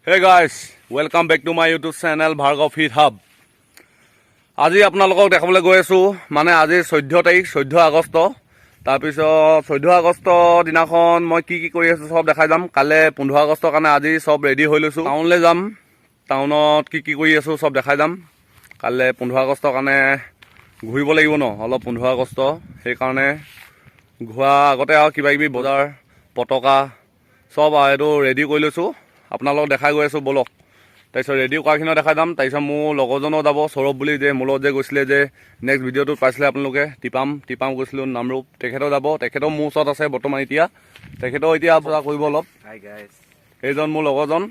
Hey guys, welcome back to my YouTube channel bhargobfithub. আজি আপোনালোকক দেখাবলৈ গৈ আছো মানে আজি 14 তাৰিখ 14 আগষ্ট তাৰপিছত 14 আগষ্ট দিনাখন মই কি কৰি আছো সব দেখাই যাম কালে 15 আগষ্টৰ কাৰণে আজি সব ৰেডি হৈ লৈছো টাউনলৈ যাম টাউনত কি কৰি আছো সব দেখাই যাম কালে 15 আগষ্টৰ কাৰণে ঘূৰিব লাগিব ন অলপ 15 আগষ্ট সেই কাৰণে ঘোৱা আগতে আৰু কিবা কিবি বজাৰ পতকা সব আৰু ৰেডি কৰি লৈছো আপোনালোক দেখাই গৈ আছো বলক তাৰপিছত ৰেডি কৰাখিনি দেখাই যাম তাৰপিছত মোৰ লগৰজনো যাব সৌৰভ বুলি যে মোৰ লগত যে গৈছিলে যে নেক্সট ভিডিঅ'টোত পাইছিলে আপোনালোকে টিপাম গৈছিলোঁ নামৰূপ তেখেতো যাব তেখেতো মোৰ ওচৰত আছে বৰ্তমান এতিয়া তেখেতো এতিয়া বজাৰ কৰিব অলপ হাই গাইজ এইজন মোৰ লগৰজন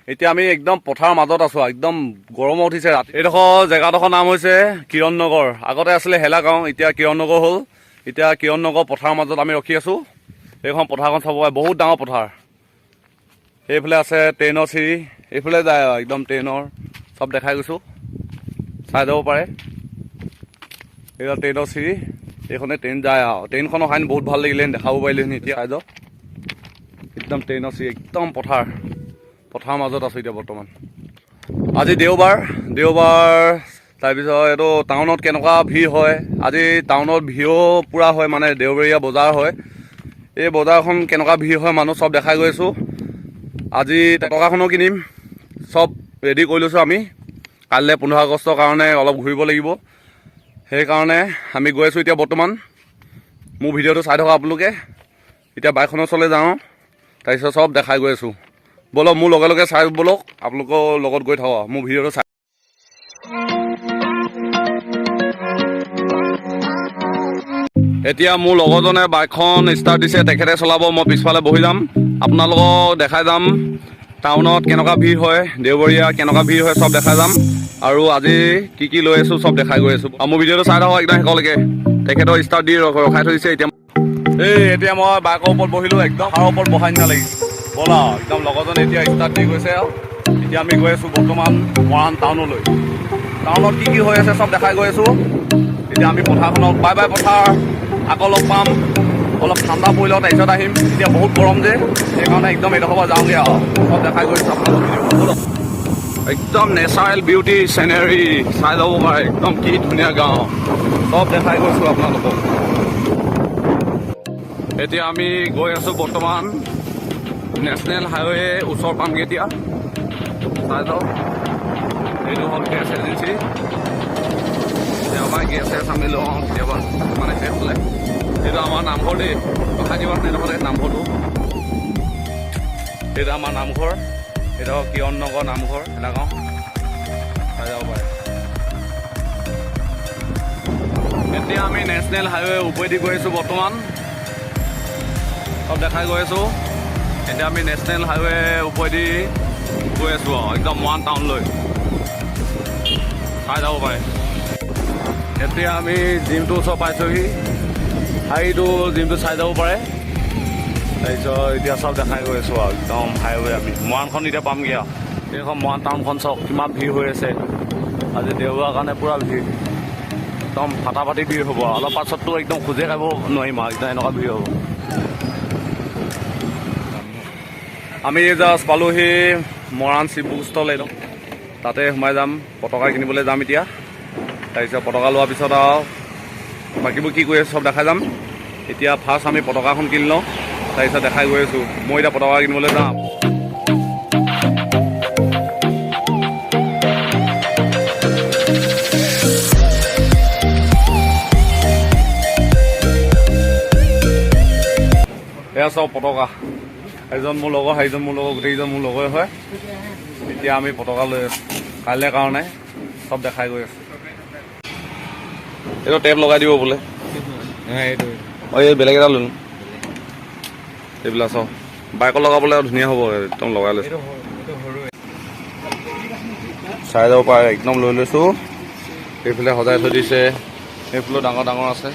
এতিয়া আমি একদম পথাৰৰ মাজত আছো একদম গৰম উঠিছে ৰাতি এইডোখৰ জেগাডোখৰ নাম হৈছে কিৰণ নগৰ আগতে আছিলে হেলা গাঁও এতিয়া কিৰণ নগৰ হ'ল এতিয়া কিৰণ নগৰ পথাৰৰ মাজত আমি ৰখি আছো এইখন পথাৰখন চাব বহুত ডাঙৰ পথাৰ এইফালে আছে ট্ৰেইনৰ চিৰি এইফালে যায় একদম ট্ৰেইনৰ সব দেখাই গৈছোঁ চাই যাব পাৰে এইডাল ট্ৰেইনৰ চিৰি এইখনে ট্ৰেইন যায় আৰু ট্ৰেইনখনৰ খাই বহুত ভাল লাগিলে দেখাব পাৰিলেহেঁতেন এতিয়া চাই যাওক একদম ট্ৰেইনৰ চিৰি একদম পথাৰৰ মাজত আছোঁ এতিয়া বৰ্তমান আজি দেওবাৰ তাৰপিছত এইটো টাউনত কেনেকুৱা ভিৰ হয় আজি টাউনত ভিৰো পূৰা হয় মানে দেওবৰীয়া বজাৰ হয় এই বজাৰখন কেনেকুৱা ভিৰ হয় মানুহ সব দেখাই গৈ আছোঁ আজি টকাখনো কিনিম সব ৰেডি কৰি লৈছোঁ আমি কাইলৈ 15 আগষ্টৰ কাৰণে অলপ ঘূৰিব লাগিব সেইকাৰণে আমি গৈ আছোঁ এতিয়া বৰ্তমান মোৰ ভিডিঅ'টো চাই থকা আপোনালোকে এতিয়া বাইকখনৰ ওচৰলৈ যাওঁ তাৰপিছত সব দেখাই গৈ আছোঁ বলক মোৰ লগে চাই বলক আপোনালোকৰ লগত গৈ থাকক মোৰ ভিডিঅ'টো চাই এতিয়া মোৰ লগৰজনে বাইকখন ষ্টাৰ্ট দিছে তেখেতে চলাব মই পিছফালে বহি যাম আপোনালোকক দেখাই যাম টাউনত কেনেকুৱা ভিৰ হয় দেওবৰীয়া কেনেকুৱা ভিৰ হয় সব দেখাই যাম আৰু আজি কি লৈ আছোঁ সব দেখাই গৈ আছোঁ আৰু মোৰ ভিডিঅ'টো চাই থাকক একদম শেষলৈকে তেখেতৰ ষ্টাৰ্ট দি ৰখাই থৈছে এতিয়া মই বাইকৰ ওপৰত বহিলোঁ একদম আৰু ওপৰত বহাই নিচিনা লাগিছে ব'লা একদম লগৰজনে এতিয়া ষ্টাৰ্ট দি গৈছে আৰু এতিয়া আমি গৈ আছোঁ বৰ্তমান মৰাণ টাউনলৈ টাউনত কি হৈ আছে সব দেখাই গৈ আছোঁ এতিয়া আমি পথাৰখনত বাই পথাৰ আকৌ লগ পাম অলপ ঠাণ্ডা পৰি লওঁ তাৰপিছত আহিম এতিয়া বহুত গৰম যে সেইকাৰণে একদম এডোখৰ পৰা যাওঁগৈ আৰু সব দেখাই গৈছোঁ আপোনালোকক একদম নেচাৰেল বিউটি চিনেৰী চাই যাব পাৰে একদম কি ধুনীয়া গাঁও সব দেখাই গৈছোঁ আপোনালোকক এতিয়া আমি গৈ আছোঁ বৰ্তমান নেশ্যনেল হাইৱে ওচৰ পামগৈ এতিয়া চাই যাওক এইটো হ'ল গেছ এজেঞ্চি আমাৰ গেছ আমি লওঁ কেতিয়াবা মানে শেষ হ'লে এইটো আমাৰ নামঘৰ দেই ৰখাই দিব তেনেহ'লে নামঘৰটো এইটো আমাৰ নামঘৰ এইটো কিৰণ নগৰ নামঘৰ হেলাগাঁও চাই যাব পাৰে এতিয়া আমি নেশ্যনেল হাইৱে ওপৰেদি গৈ আছোঁ বৰ্তমান সব দেখাই গৈ আছোঁ এতিয়া আমি নেশ্যনেল হাইৱে ওপৰেদি গৈ আছোঁ আৰু একদম মৰাণ টাউনলৈ চাই যাব পাৰে এতিয়া আমি জিমটো ওচৰ পাইছোঁহি হাইটো জিমটো চাই যাব পাৰে তাৰপিছত এতিয়া সব দেখাই গৈ আছোঁ আৰু একদম হাইৱে আমি মৰাণখন এতিয়া পামগৈ আৰু এইখন মৰাণ টাউনখন চাওক কিমান ভিৰ হৈ আছে আজি দেওবাৰ কাৰণে পূৰা ভিৰ একদম ফাটাফাটি ভিৰ হ'ব অলপ পাছততো একদম খোজে খাব নোৱাৰিম আৰু একদম এনেকুৱা ভিৰ হ'ব আমি জাষ্ট পালোহি মৰাণ শিৱ বুক ষ্টল একদম তাতে সোমাই যাম পতকা কিনিবলৈ যাম এতিয়া তাৰপিছত পতকা লোৱাৰ পিছত আৰু বাকীবোৰ কি কৰি আছোঁ সব দেখাই যাম এতিয়া ফাৰ্ষ্ট আমি পতকাখন কিনি লওঁ তাৰপিছত দেখাই গৈ আছোঁ মই এতিয়া পতকা কিনিবলৈ যাম এয়া চব পতকা এজন মোৰ লগৰ সেইজন মোৰ লগৰ গোটেইকেইজন মোৰ লগৰে হয় এতিয়া আমি পতকা লৈ আছোঁ কাইলৈ কাৰণে সব দেখাই গৈ আছোঁ এইটো টেপ লগাই দিব বোলে এই বেলেগ এটা ল'লোঁ এইবিলাক চাওঁ বাইকত লগাবলৈ ধুনীয়া হ'ব একদম লগাই লৈছোঁ চাই যাব পাৰে একদম লৈ লৈছোঁ এইফালে সজাই থৈ দিছে সেইফালেও ডাঙৰ আছে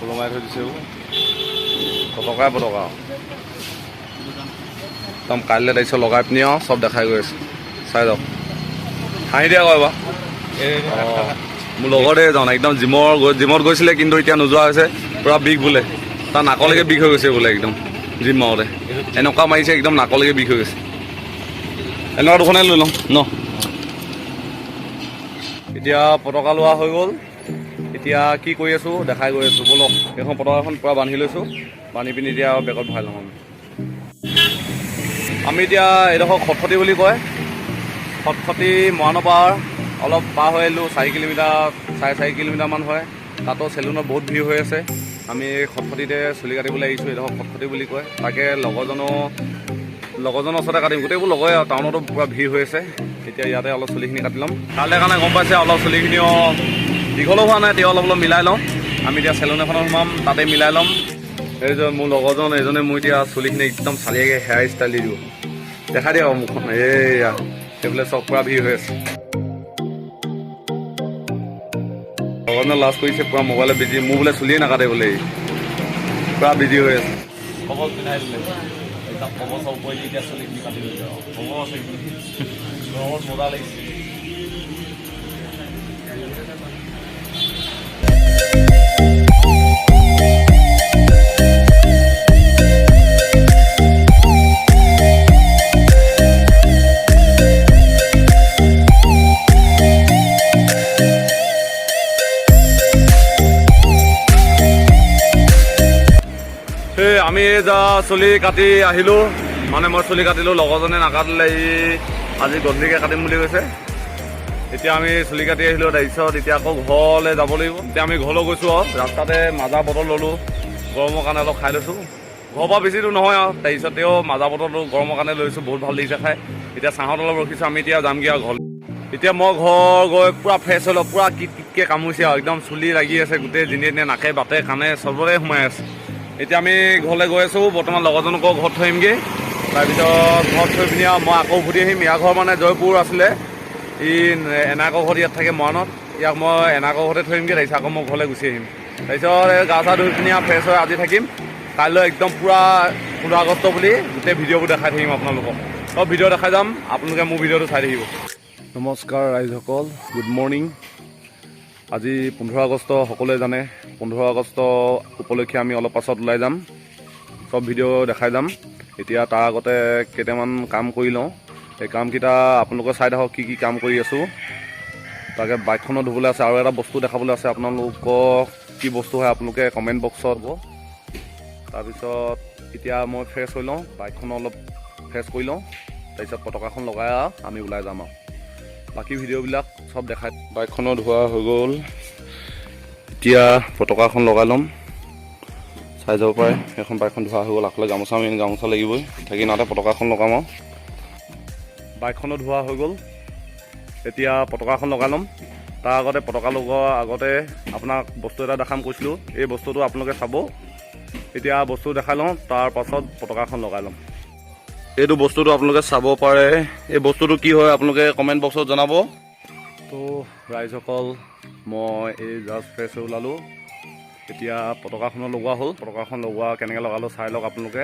ওলমাই থৈ দিছে পতকা একদম কাইলৈ তাৰপিছত লগাই পিনি আৰু সব দেখাই গৈ আছোঁ চাই যাওক হাঁহি দিয়া কয় বা মোৰ লগতে যাওঁ একদম জিমত গৈছিলে কিন্তু এতিয়া নোযোৱা হৈছে পূৰা বিষ বোলে তাৰ নাকলৈকে বিষ হৈ গৈছে বোলে একদম জিম মাৰোঁতে এনেকুৱা মাৰিছে একদম নাকলৈকে বিষ হৈ গৈছে। এনেকুৱা দুখনে লৈ লওঁ ন। এতিয়া পতকা লোৱা হৈ গ'ল। এতিয়া কি কৰি আছোঁ দেখাই গৈ আছোঁ বলক। এইখন পতকাখন পূৰা বান্ধি লৈছোঁ, বান্ধি পিনি এতিয়া বেগত ভৰাই লওঁ। আমি এতিয়া এইডোখৰ খটখটি বুলি কয়। খটখটি মৰাণৰ পাৰ অলপ পাৰ হৈ আহিলোঁ, 4 কিলোমিটাৰ 4.5 কিলোমিটাৰমান হয়। তাতো চেলুনত বহুত ভিৰ হৈ আছে। আমি খটখটিতে চুলি কাটিবলৈ আহিছোঁ। এইডোখৰ খটখটি বুলি কয়। তাকে লগৰজনৰ ওচৰতে কাটিম। গোটেইবোৰ লগৰে আৰু টাউনতো পূৰা ভিৰ হৈ আছে। এতিয়া ইয়াতে অলপ চুলিখিনি কাটি ল'ম। কাইলৈ কাৰণে গম পাইছে অলপ চুলিখিনিও দীঘলো হোৱা নাই, তেওঁ অলপ মিলাই লওঁ। আমি এতিয়া চেলুন এখনত সোমাম, তাতে মিলাই ল'ম। এইজন মোৰ লগৰজন এজনে মোৰ এতিয়া চুলিখিনি একদম চালিয়াকৈ হেয়াৰ ষ্টাইল দি দিব। দেখা দিয়া আৰু মুখখন এইয়া সেইবোলে চব পূৰা ভিৰ হৈ আছে। লগৰজনে লাজ কৰিছে, পূৰা মোবাইলত বিজি। মোৰ বোলে চুলিয়ে নাকাটে বোলে, পূৰা বিজি হৈ আছে। কবচ পিন্ধাই দিলে একদম কবচৰ ওপৰত এতিয়া চুলিখিনি কাটি লৈছে আৰু কবচ কবচ মজা লাগিছে। আমি যা চুলি কাটি আহিলোঁ, মানে মই চুলি কাটিলোঁ, লগৰজনে নাকাটিলে। আজি গধূলিকৈ কাটিম বুলি কৈছে। এতিয়া আমি চুলি কাটি আহিলোঁ, তাৰপিছত এতিয়া আকৌ ঘৰলৈ যাব লাগিব। এতিয়া আমি ঘৰলৈ গৈছোঁ আৰু ৰাস্তাতে মাজা বটল ল'লোঁ, গৰমৰ কাৰণে অলপ খাই লৈছোঁ। ঘৰৰ পৰা বেছি দূৰ নহয় আৰু তাৰপিছত তেওঁ মাজা বটলটো গৰমৰ কাৰণে লৈছোঁ, বহুত ভাল লাগিছে খাই। এতিয়া চাহত অলপ ৰখিছোঁ, আমি এতিয়া যামগৈ আৰু ঘৰলৈ। এতিয়া মই ঘৰ গৈ পূৰা ফ্ৰেছ হৈ লওঁ, পূৰা কিটকিটকৈ কামুৰিছে আৰু একদম চুলি লাগি আছে গোটেই দিনে দিনে, নাকে বাটে কাণে চবৰে সোমাই আছে। এতিয়া আমি ঘৰলৈ গৈ আছোঁ, বৰ্তমান লগৰজনকো ঘৰত থৈ আহিমগৈ। তাৰপিছত ঘৰত থৈ পিনি আৰু মই আকৌ উভতি আহিম। ইয়াৰ ঘৰ মানে জয়পুৰ আছিলে, এনাকৰ ঘৰত ইয়াত থাকে মৰাণত। ইয়াক মই এনাকৰ ঘৰতে থৈ আহিমগৈ, তাৰপিছত আকৌ মই ঘৰলৈ গুচি আহিম। তাৰপিছত গা চা ধুই পিনি ফ্ৰেছ হৈ আজি থাকিম। কাইলৈ একদম পূৰা 15 আগষ্ট বুলি গোটেই ভিডিঅ'বোৰ দেখাই থাকিম আপোনালোকক। চব ভিডিঅ' দেখাই যাম, আপোনালোকে মোৰ ভিডিঅ'টো চাই থাকিব। নমস্কাৰ ৰাইজসকল, গুড মৰ্ণিং। আজি 15 আগষ্ট, সকলোৱে জানে 15 আগষ্ট উপলক্ষে আমি অলপ পাছত ওলাই যাম, চব ভিডিঅ' দেখাই যাম। এতিয়া তাৰ আগতে কেইটামান কাম কৰি লওঁ, এই কামকেইটা আপোনালোকে চাই থাকক কি কি কাম কৰি আছোঁ। তাকে বাইকখনত ধুবলৈ আছে, আৰু এটা বস্তু দেখাবলৈ আছে আপোনালোকক। কি বস্তু হয় আপোনালোকে কমেণ্ট বক্সত ক'ব। তাৰপিছত এতিয়া মই ফ্ৰেছ হৈ লওঁ, বাইকখন অলপ ফ্ৰেছ কৰি লওঁ, তাৰপিছত পতকাখন লগাই আমি ওলাই যাম আৰু বাকী ভিডিঅ'বিলাক চব দেখাই। বাইকখনো ধোৱা হৈ গ'ল, এতিয়া পতকাখন লগাই ল'ম। চাই যাব পাৰে এখন বাইকখন ধোৱা হৈ গ'ল। আগফালে গামোচা গামোচা লাগিবই, থাকি নাতে পতকাখন লগাম আৰু। বাইকখনো ধোৱা হৈ গ'ল, এতিয়া পতকাখন লগাই ল'ম। তাৰ আগতে পতকা লগোৱাৰ আগতে আপোনাক বস্তু এটা দেখাম কৈছিলোঁ, এই বস্তুটো আপোনালোকে চাব। এতিয়া বস্তু দেখাই লওঁ, তাৰ পাছত পতকাখন লগাই ল'ম। এইটো বস্তুটো আপোনালোকে চাব পাৰে, এই বস্তুটো কি হয় আপোনালোকে কমেণ্ট বক্সত জনাব। তো ৰাইজসকল, মই এই জাষ্ট ফ্ৰেছ হৈ ওলালোঁ। এতিয়া পতকাখনো লগোৱা হ'ল, পতকাখন লগোৱা কেনেকৈ লগালোঁ চাই লওক আপোনালোকে।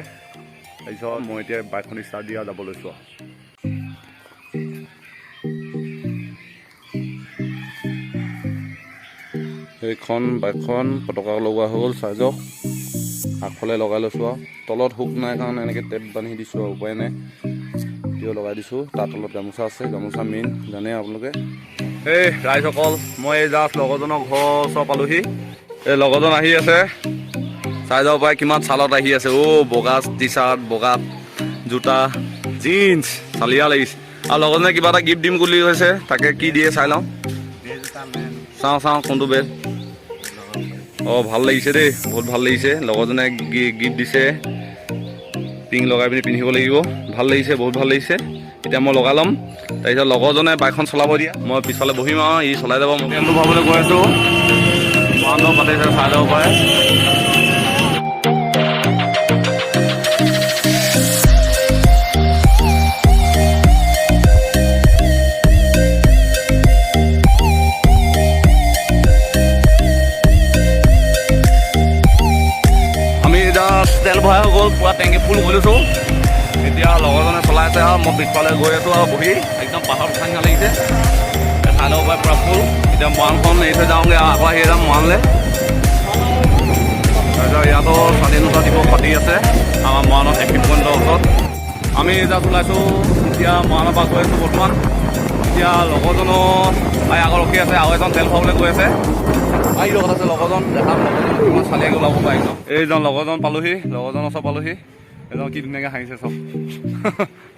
তাৰপিছত মই এতিয়া বাইকখন ষ্টাৰ্ট দিয়া যাব লৈছোঁ। এইখন বাইকখন পতকা লগোৱা হৈ গ'ল, চাই যাওক। আগফালে লগাই লৈছোঁ আৰু তলত হুক নাই কাৰণে এনেকৈ টেপ বান্ধি দিছোঁ আৰু উপায় নাই, এতিয়াও লগাই দিছোঁ। তাৰ তলত গামোচা আছে, গামোচা মেইন জানে আপোনালোকে। এই ৰাইজসকল, মই এই জাষ্ট লগৰজনৰ ঘৰ ওচৰ পালোহি। এই লগৰজন আহি আছে, চাই যাব পাৰে কিমান ছালত আহি আছে। বগা টি চাৰ্ট, বগা জোতা, জিন্স, চালিয়া লাগিছে। আৰু লগৰজনে কিবা এটা গিফ্ট দিম বুলি কৈছে, তাকে কি দিয়ে চাই লওঁ। চাওঁ কোনটো বেগ। ভাল লাগিছে দেই, বহুত ভাল লাগিছে। লগৰজনে গিফ্ট দিছে, পিং লগাই পিনি পিন্ধিব লাগিব। ভাল লাগিছে, বহুত ভাল লাগিছে। এতিয়া মই লগাই ল'ম, তাৰপিছত লগৰজনে বাইকখন চলাব দিয়া, মই পিছফালে বহিম আৰু ই চলাই যাব। মই তেলটো ভৰাবলৈ গৈ আছোঁ, মানুহ পাতিছে চাই যাব পাৰে। তেল ভৰাই হৈ গ'ল, পূৰা টেংকি ফুল কৰি লৈছোঁ। এতিয়া লগৰজনে চলাই আছে আৰু মই পিছফালে গৈ আছোঁ আৰু বহি একদম পাহাৰ উঠাই নিচিনা লাগিছে। চাই ল'ব পাৰে পূৰা ফুল। এতিয়া মৰাণখন এৰি থৈ যাওঁগৈ, আকৌ আহি যাম মৰাণলৈ। তাৰপিছত ইয়াতো স্বাধীনতা দিৱস পাতি আছে, আমাৰ মৰাণৰ ট্ৰেফিক পইণ্টৰ ওচৰত আমি জাষ্ট ওলাইছোঁ এতিয়া মৰাণৰ পৰা গৈ আছোঁ বৰ্তমান এতিয়া লগৰজনো আগত ৰখি আছে আৰু এজন তেল ভৰাবলৈ গৈ আছে আহি লগত আছে লগৰজন দেখাম লগৰজন কিমান চালিয়াকৈ ওলাব পাৰে একদম এইজন লগৰজন পালোহি লগৰজন ওচৰ পালোহি এজন কি ধুনীয়াকৈ হাঁহিছে চব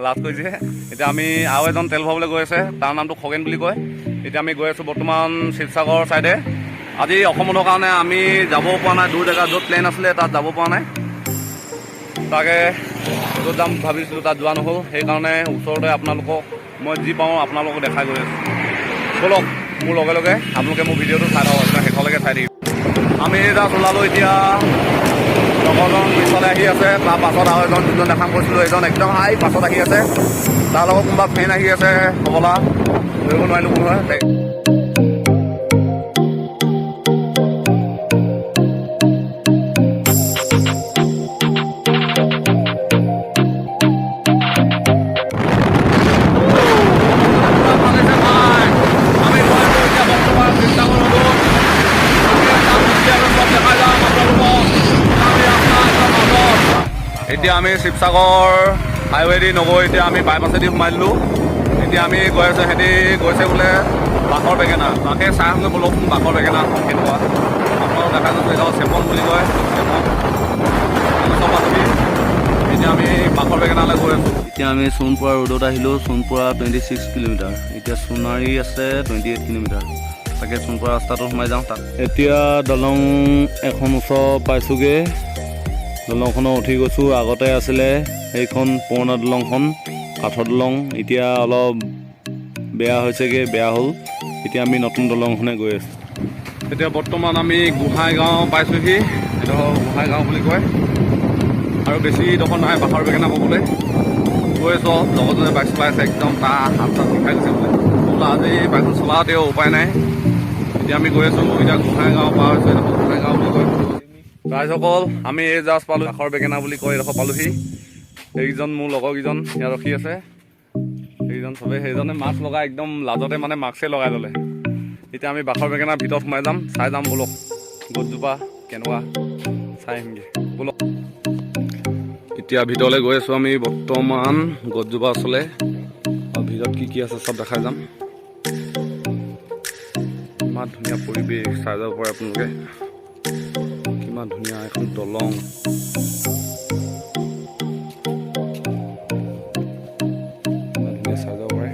লাজ কৰিছে এতিয়া আমি আৰু এজন তেল ভৰাবলৈ গৈ আছে তাৰ নামটো খগেন বুলি কয় এতিয়া আমি গৈ আছোঁ বৰ্তমান শিৱসাগৰ ছাইডে আজি অসমৰ কাৰণে আমি যাব পৰা নাই দূৰ জেগা য'ত প্লেন আছিলে তাত যাব পৰা নাই তাকে য'ত যাম ভাবিছিলোঁ তাত যোৱা নহ'ল সেইকাৰণে ওচৰতে আপোনালোকক মই যি পাওঁ আপোনালোকক দেখাই গৈ আছোঁ ব'লক মোৰ লগে লগে আপোনালোকে মোৰ ভিডিঅ'টো চাই থাকক আপোনাৰ শেষলৈকে চাই থাকিব আমি জাষ্ট ওলালোঁ এতিয়া লগৰজন পিছলৈ আহি আছে তাৰ পাছত আৰু এজন যোনজন দেখাম কৈছিলোঁ এজন একদম হাই পাছত আহি আছে তাৰ লগত কোনোবা ফ্ৰেণ্ড আহি আছে হ'বলা ধৰিব নোৱাৰিলোঁ কোনো হয় এতিয়া আমি শিৱসাগৰ হাইৱেদি নগৈ এতিয়া আমি বাইপাছেদি সোমাই দিলোঁ এতিয়া আমি গৈ আছোঁ সিহঁতি গৈছে বোলে বাঁহৰ বেঙেনা তাকে চাই আহোঁগৈ ব'লকচোন বাঁহৰ বেঙেনা এখন কেনেকুৱা আপোনালোক দেখা গৈছোঁ এইডাল চেপন বুলি কয় চেপন চব আহি এতিয়া আমি বাঁহৰ বেঙেনালৈ গৈ আছোঁ এতিয়া আমি সোণপুৰা ৰোডত আহিলোঁ সোণপুৰা 26 কিলোমিটাৰ এতিয়া সোণাৰী আছে 28 কিলোমিটাৰ তাকে সোণপুৰা ৰাস্তাটো সোমাই যাওঁ তাত এতিয়া দলং এখন ওচৰ পাইছোঁগৈ দলংখনত উঠি গৈছোঁ আগতে আছিলে সেইখন পুৰণা দলংখন কাঠৰ দলং এতিয়া অলপ বেয়া হৈছেগৈ বেয়া হ'ল এতিয়া আমি নতুন দলংখনে গৈ আছোঁ এতিয়া বৰ্তমান আমি গোহাঁইগাঁও পাইছোঁহি এইডোখৰ গোহাঁইগাঁও বুলি কয় আৰু বেছি ডোখৰ নাই বাঁহৰ বেঙেনা পাবলৈ গৈ আছোঁ লগৰজনে বাইক চলাই আছে একদম তাৰ হাত চাত বিষাই গৈছে বোলে বোলা আজি বাইকখন চলাওঁতেও উপায় নাই এতিয়া আমি গৈ আছোঁ এতিয়া গোহাঁইগাঁও পাৰ হৈছোঁ এইডোখৰ গোহাঁইগাঁও বুলি কয় ৰাইজসকল আমি এই জাষ্ট পালোঁ বাঁহৰ বেঙেনা বুলি কয় এইডোখৰ পালোহি এইকেইজন মোৰ লগৰকেইজন ইয়াত ৰখি আছে সেইজন চবেই সেইজনে মাস্ক লগাই একদম লাজতে মানে মাস্কেই লগাই ল'লে এতিয়া আমি বাঁহৰ বেঙেনাৰ ভিতৰত সোমাই যাম চাই যাম ব'লক গছজোপা কেনেকুৱা চাই আহিমগৈ ব'লক এতিয়া ভিতৰলৈ গৈ আছোঁ আমি বৰ্তমান গছজোপা ওচৰলৈ আৰু ভিতৰত কি কি আছে চব দেখাই যাম ইমান ধুনীয়া পৰিৱেশ চাই যাব পাৰে আপোনালোকে ইমান ধুনীয়া এখন দলং ইমান ধুনীয়া চাই যাব পাৰে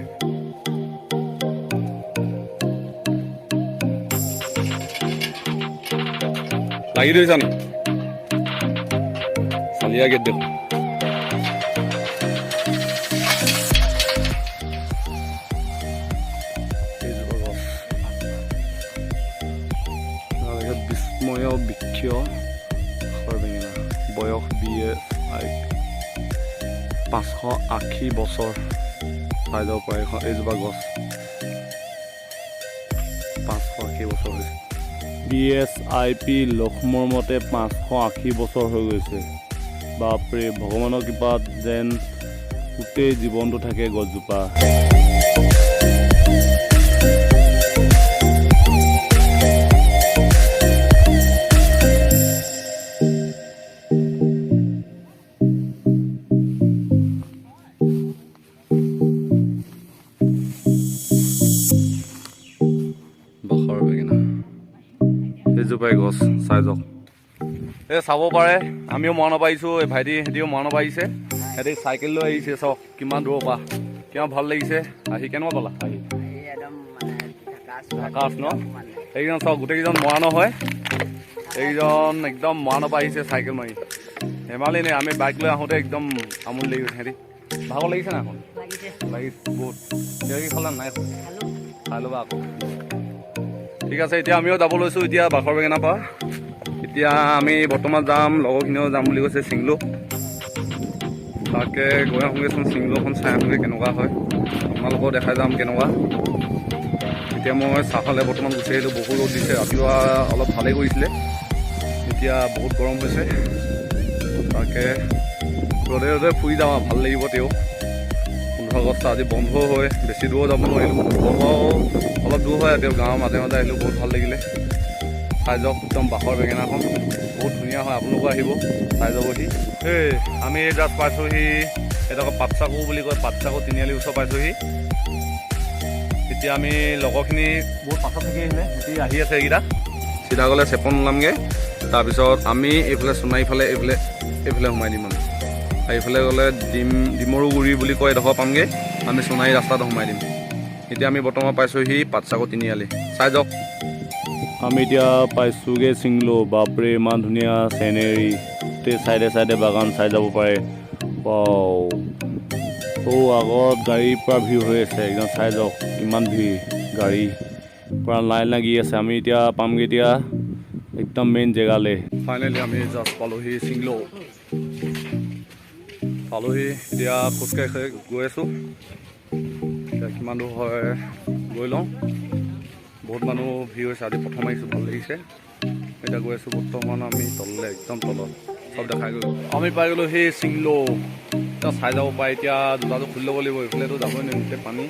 লাগি ধৰিছা নি চালিয়া গেট দেখোন বিস্ময় বৃক্ষ বেঙেনা বয়স BSI 580 বছৰ পাই যাব পাৰে এইজোপা গছ 580 বছৰ হৈছে BSIP লক্ষ্মৰ মতে 580 বছৰ হৈ গৈছে বাপৰে ভগৱানৰ কৃপাত যেন গোটেই জীৱনটো থাকে গছজোপা এইজোপাই গছ চাই যাওক এই চাব পাৰে আমিও মৰাণৰ পৰা আহিছোঁ এই ভাইটিহঁতিও মৰাণৰ পৰা আহিছে সিহঁতি চাইকেল লৈ আহিছে চাওক কিমান দূৰৰ পৰা কিমান ভাল লাগিছে আহি কেনেকুৱা পালা আহি আকাশ ন এইকেইজন চাওক গোটেইকেইজন মৰাণৰ হয় এইকেইজন একদম মৰাণৰ পৰা আহিছে চাইকেল মাৰি ধেমালি নে আমি বাইক লৈ আহোঁতে একদম আমনি লাগি গৈছে সিহঁতি ভাগৰ লাগিছে নাই এখন লাগিছে বহুত কিবা কি খালা নাই খাই ল'বা আকৌ ঠিক আছে এতিয়া আমিও যাব লৈছোঁ এতিয়া বাঁহৰ বেঙেনা পৰা এতিয়া আমি বৰ্তমান যাম লগৰখিনিও যাম বুলি কৈছে চিংলো তাকে গৈ আহোঁগৈচোন চিংলোখন চাই আহোঁগৈ কেনেকুৱা হয় আপোনালোকেও দেখাই যাম কেনেকুৱা এতিয়া মই চাহফালে বৰ্তমান গুচি আহিলোঁ বহুত ৰ'দ দিছে ৰাতিপুৱা অলপ ভালেই কৰিছিলে এতিয়া বহুত গৰম হৈছে তাকে ৰ'দে ৰ'দে ফুৰি যাওঁ ভাল লাগিব তেওঁ 15 আগষ্ট আজি বন্ধ হয় বেছি দূৰ যাব নোৱাৰিলোঁ অলপ দূৰ হয় তেওঁ গাঁৱৰ মাজে মাজে আহিলোঁ বহুত ভাল লাগিলে চাই যাওক একদম বাঁহৰ বেঙেনাখন বহুত ধুনীয়া হয়, আপোনালোকো আহিব চাই যাবহি। এই আমি জাষ্ট পাইছোঁহি এইডোখৰ পাতচাকু বুলি কয়, পাতচাকু তিনিআলি ওচৰ পাইছোঁহি। এতিয়া আমি লগৰখিনি বহুত পাছত থাকি আহিলে, সিহঁতি আহি আছে এইকেইটা চিধা গ'লে চেপন ওলামগৈ। তাৰপিছত আমি এইফালে সোণাৰীফালে এইফালে সোমাই দিম। আমি এইফালে গ'লে ডিমৰু গুৰি বুলি কয় এডোখৰ পামগৈ, আমি সোণাৰী ৰাস্তাটো সোমাই দিম। এতিয়া আমি বৰ্তমান পাইছোঁহি পাতচাকু তিনিআলি, চাই যাওক। আমি এতিয়া পাইছোঁগৈ চিংলো, বাপৰে ইমান ধুনীয়া চেনেৰী, গোটেই চাইডে চাইডে বাগান চাই যাব পাৰে। আগত গাড়ীৰ পৰা ভিৰ হৈ আছে, একদম চাই যাওক ইমান ভিৰ, গাড়ী পৰা লাইন লাগি আছে। আমি এতিয়া পামগৈ এতিয়া একদম মেইন জেগালৈ। ফাইনেলি আমি জাষ্ট পালোহি চিংলো, পালোহি। এতিয়া খোজকাঢ়ি গৈ আছোঁ, এতিয়া কিমান দূৰ হয় গৈ লওঁ। বহুত মানুহ ভিৰ হৈছে, আজি প্ৰথম আহিছোঁ, ভাল লাগিছে। এতিয়া গৈ আছোঁ বৰ্তমান আমি তললৈ, একদম তলত চব দেখাই গ'লোঁ। আমি পাই গ'লোঁ সেই চিংলো, এতিয়া চাই যাব পাৰে। এতিয়া জোতাযোৰ খুলি ল'ব লাগিব, এইফালেতো যাবই নোৱাৰিম, গোটেই পানী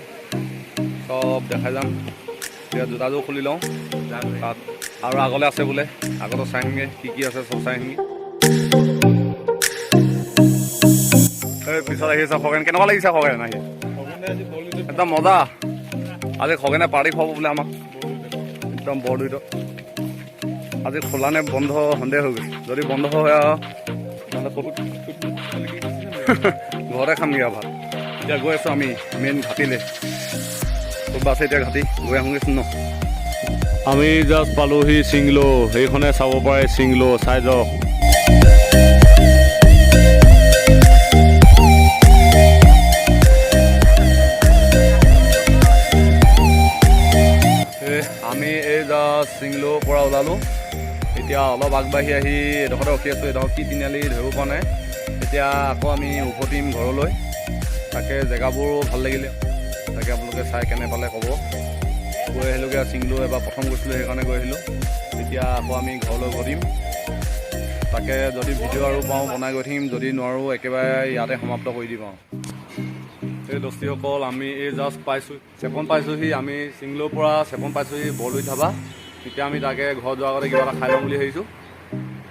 চব দেখাই যাম। এতিয়া জোতাযোৰ খুলি লওঁ, তাত আৰু আগলৈ আছে বোলে, আগতো চাই আহিমগৈ কি আছে, চব চাই আহিমগৈ। এই পিছত আহি আছে খগেন, কেনেকুৱা লাগিছে খগেন আহি? একদম মজা, আজি খগেনে পাৰ্টি খুৱাব বোলে আমাক একদম বৰদুইত। আজি খোলা নে বন্ধ সন্দেহ হৈ গৈছে, যদি বন্ধ হয় আৰু ঘৰতে খামগৈ আৰু ভাত। এতিয়া গৈ আছোঁ আমি মেইন ঘাটিলৈ, ক'ত আছে এতিয়া ঘাটি, গৈ আহোঁগৈচোন ন। আমি জাষ্ট পালোহি চিংলো, সেইখনে চাব পাৰে চিংলো, চাই যাওক। আমি এই জাষ্ট চিংলোৰ পৰা ওলালোঁ, এতিয়া অলপ আগবাঢ়ি আহি এডোখৰতে ৰখি আছোঁ। এডোখৰ কি তিনিআলি ধৰিব পৰা নাই। এতিয়া আকৌ আমি উভতিম ঘৰলৈ, তাকে জেগাবোৰো ভাল লাগিলে, তাকে আপোনালোকে চাই কেনে পালে ক'ব। গৈ আহিলোঁগৈ আৰু চিংলো, এবাৰ প্ৰথম গৈছিলোঁ সেইকাৰণে গৈ আহিলোঁ। এতিয়া আকৌ আমি ঘৰলৈ উভতিম, তাকে যদি ভিডিঅ' আৰু পাওঁ বনাই গৈ থাকিম, যদি নোৱাৰোঁ একেবাৰে ইয়াতে সমাপ্ত কৰি দিম আৰু। এই দস্তিসকল আমি এই জাষ্ট চেপন পাইছোঁহি, আমি চিংলোৰ পৰা চেপন পাইছোঁহি বৰলুইত ধাবা। এতিয়া আমি তাকে ঘৰ যোৱাৰ আগতে কিবা এটা খাই ল'ম বুলি ভাবিছোঁ।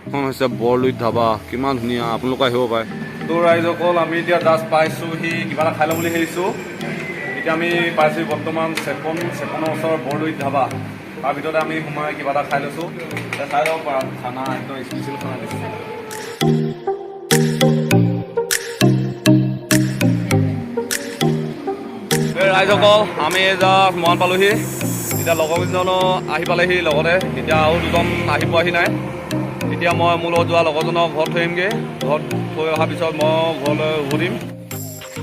এখন হৈছে বৰলুইত ধাবা, কিমান ধুনীয়া, আপোনালোকে আহিব পাৰে। তো ৰাইজসকল আমি এতিয়া জাষ্ট পাইছোঁহি, কিবা এটা খাই ল'ম বুলি ভাবিছোঁ। এতিয়া আমি পাইছোঁহি বৰ্তমান চেপনৰ ওচৰৰ বৰলুইত ধাবা, তাৰ ভিতৰতে আমি সোমাই কিবা এটা খাই লৈছোঁ। খাই ল'ব পাৰা, খানা একদম স্পেচিয়েল খানা দিছে। ৰাইজসকল আমি জাষ্ট মৰাণ পালোহি, এতিয়া লগৰকেইজনো আহি পালেহি লগতে, এতিয়া আৰু দুজন আহি পোৱাহি নাই। এতিয়া মই মোৰ লগত যোৱা লগৰজনক ঘৰত থৈ আহিমগৈ, ঘৰত থৈ অহাৰ পিছত মই ঘৰলৈ উভতিম।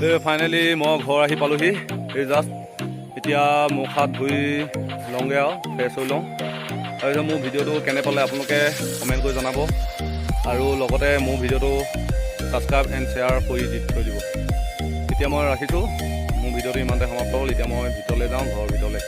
এই ফাইনেলি মই ঘৰ আহি পালোহি, এই জাষ্ট এতিয়া মুখ হাত ধুই লওঁগৈ আৰু ফ্ৰেছ হৈ লওঁ। তাৰপিছত মোৰ ভিডিঅ'টো কেনে পালে আপোনালোকে কমেণ্ট কৰি জনাব, আৰু লগতে মোৰ ভিডিঅ'টো ছাবস্ক্ৰাইব এণ্ড শ্বেয়াৰ কৰি থৈ দিব। এতিয়া মই ৰাখিছোঁ, মোৰ ভিডিঅ'টো ইমানতে সমাপ্ত হ'ল। এতিয়া মই ভিতৰলৈ যাওঁ, ঘৰৰ ভিতৰলৈ।